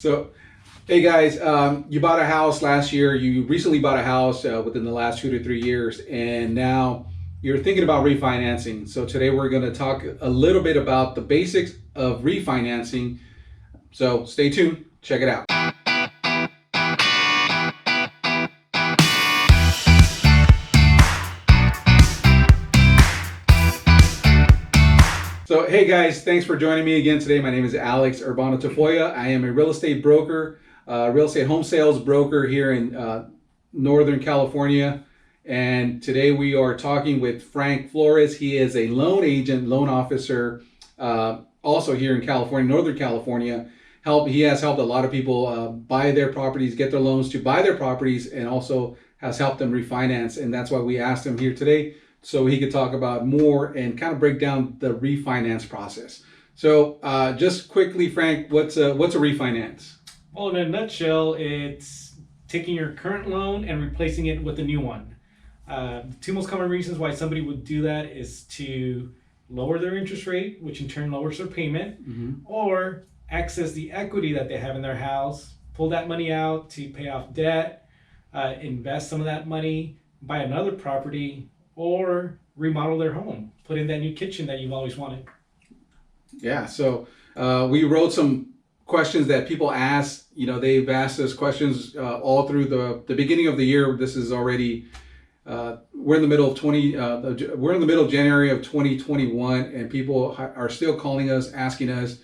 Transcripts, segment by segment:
So, hey guys, you bought a house last year. You recently bought a house within the last 2 to 3 years, and now you're thinking about refinancing. So, today we're going to talk a little bit about the basics of refinancing. So, stay tuned, check it out. So, hey guys, thanks for joining me again today. My name is Alex Urbano Tafoya. I am a real estate broker, real estate home sales broker here in Northern California. And today we are talking with Frank Flores. He is a loan agent, loan officer, also here in California, Northern California. He has helped a lot of people buy their properties, get their loans to buy their properties, and also has helped them refinance. And that's why we asked him here today, so he could talk about more and kind of break down the refinance process. So just quickly, Frank, what's a refinance? Well, in a nutshell, it's taking your current loan and replacing it with a new one. The two most common reasons why somebody would do that is to lower their interest rate, which in turn lowers their payment, or access the equity that they have in their house, pull that money out to pay off debt, invest some of that money, buy another property, or remodel their home, put in that new kitchen that you've always wanted. Yeah, so we wrote some questions that people ask. You know, they've asked us questions all through the beginning of the year. This is already we're in the middle of we're in the middle of January of 2021, and people are still calling us, asking us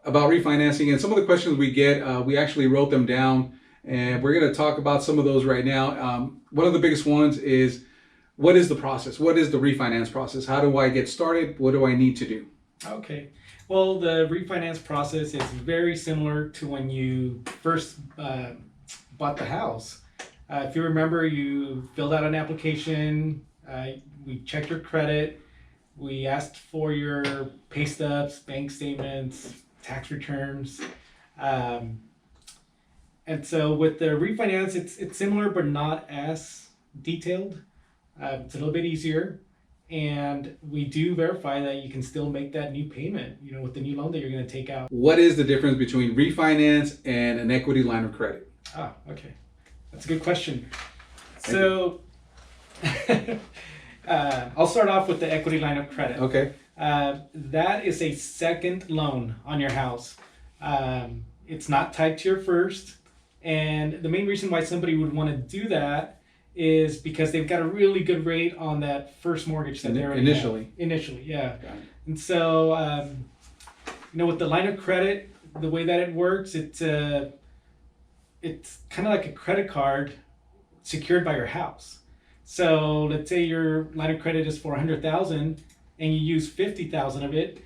about refinancing. And some of the questions we get, we actually wrote them down, and we're going to talk about some of those right now. One of the biggest ones is, what is the process? What is the refinance process? How do I get started? What do I need to do? Okay. Well, the refinance process is very similar to when you first bought the house. If you remember, you filled out an application, we checked your credit, we asked for your pay stubs, bank statements, tax returns. And so with the refinance, it's similar but not as detailed. It's a little bit easier, and we do verify that you can still make that new payment, with the new loan that you're going to take out. What is the difference between refinance and an equity line of credit? Okay. That's a good question. So I'll start off with the equity line of credit. Okay. That is a second loan on your house. It's not tied to your first, and the main reason why somebody would want to do that is because they've got a really good rate on that first mortgage that they're initially. Initially, yeah. And so, with the line of credit, the way that it works, it's kind of like a credit card secured by your house. So let's say your line of credit is for $100,000 and you use $50,000 of it.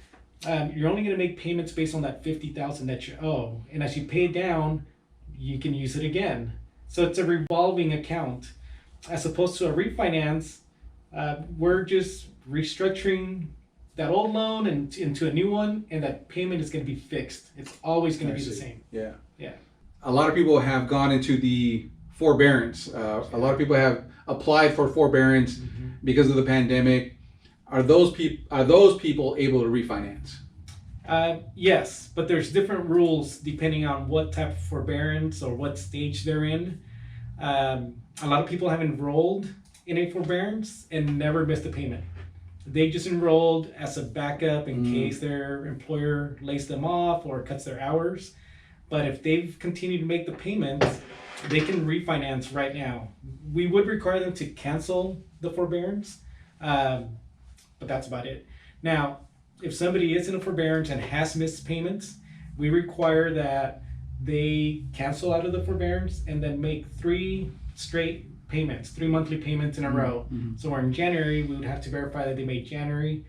You're only going to make payments based on that $50,000 that you owe, and as you pay it down, you can use it again. So it's a revolving account. As opposed to a refinance, we're just restructuring that old loan into a new one, and that payment is going to be fixed. It's always going to be the same. Yeah. Yeah. A lot of people have gone into the forbearance. A lot of people have applied for forbearance because of the pandemic. Are those people able to refinance? Yes, but there's different rules depending on what type of forbearance or what stage they're in. A lot of people have enrolled in a forbearance and never missed a payment. They just enrolled as a backup in case their employer lays them off or cuts their hours. But if they've continued to make the payments, they can refinance right now. We would require them to cancel the forbearance, but that's about it. Now, if somebody is in a forbearance and has missed payments, we require that they cancel out of the forbearance and then make 3 monthly payments in a row. So in January, we would have to verify that they made January,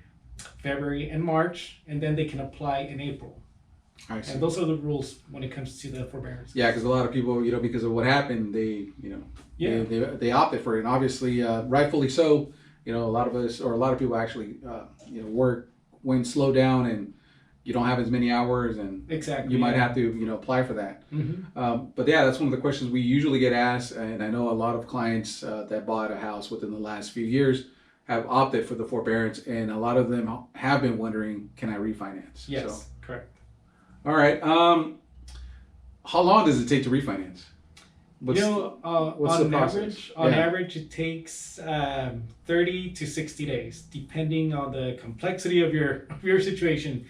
February, and March, and then they can apply in April. I see. And those are the rules when it comes to the forbearance. Yeah, because a lot of people, because of what happened, they opted for it, and obviously, rightfully so. A lot of us, or a lot of people actually, work when slowed down, and you don't have as many hours, and exactly, you might have to, apply for that. But yeah, that's one of the questions we usually get asked, and I know a lot of clients that bought a house within the last few years have opted for the forbearance, and a lot of them have been wondering, can I refinance? Yes, correct. All right. How long does it take to refinance? What's what's the on process? average, it takes 30 to 60 days, depending on the complexity of your situation.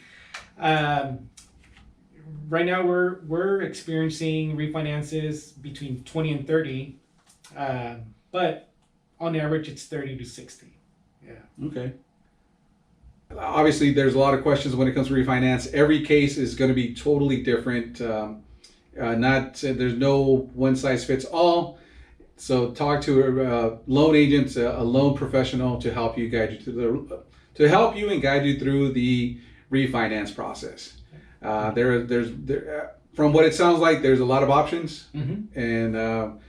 Right now, we're experiencing refinances between 20 and 30, but on average, it's 30 to 60. Yeah. Okay. Obviously, there's a lot of questions when it comes to refinance. Every case is going to be totally different. There's no one size fits all. So talk to a loan agent, a loan professional to help you guide you through and guide you through the refinance process. From what it sounds like, there's a lot of options, and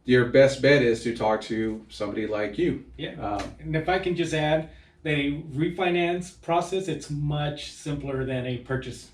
your best bet is to talk to somebody like you. Yeah. And if I can just add, the refinance process, it's much simpler than a purchase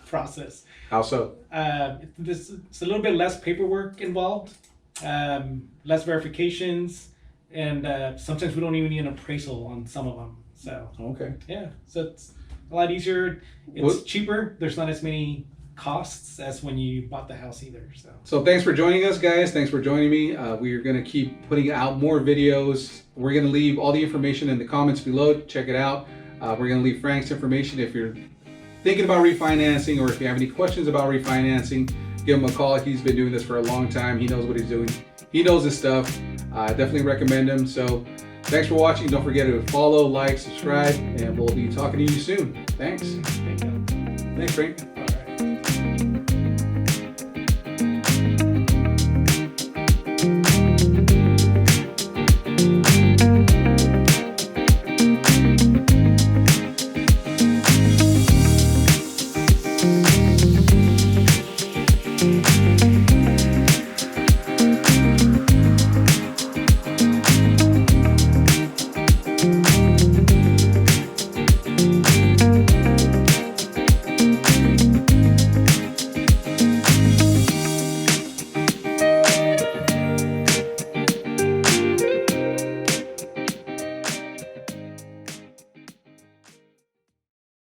process. How so? It's a little bit less paperwork involved, less verifications, and sometimes we don't even need an appraisal on some of them. So Okay. yeah, so it's a lot easier. It's cheaper. There's not as many costs as when you bought the house either. So thanks for joining us, guys. Thanks for joining me. We are going to keep putting out more videos. We're going to leave all the information in the comments below. Check it out. We're going to leave Frank's information if you're thinking about refinancing, or if you have any questions about refinancing, give him a call. He's been doing this for a long time. He knows what he's doing. He knows his stuff. Definitely recommend him. So thanks for watching. Don't forget to follow, like, subscribe, and we'll be talking to you soon. Thanks. Thanks, Frank.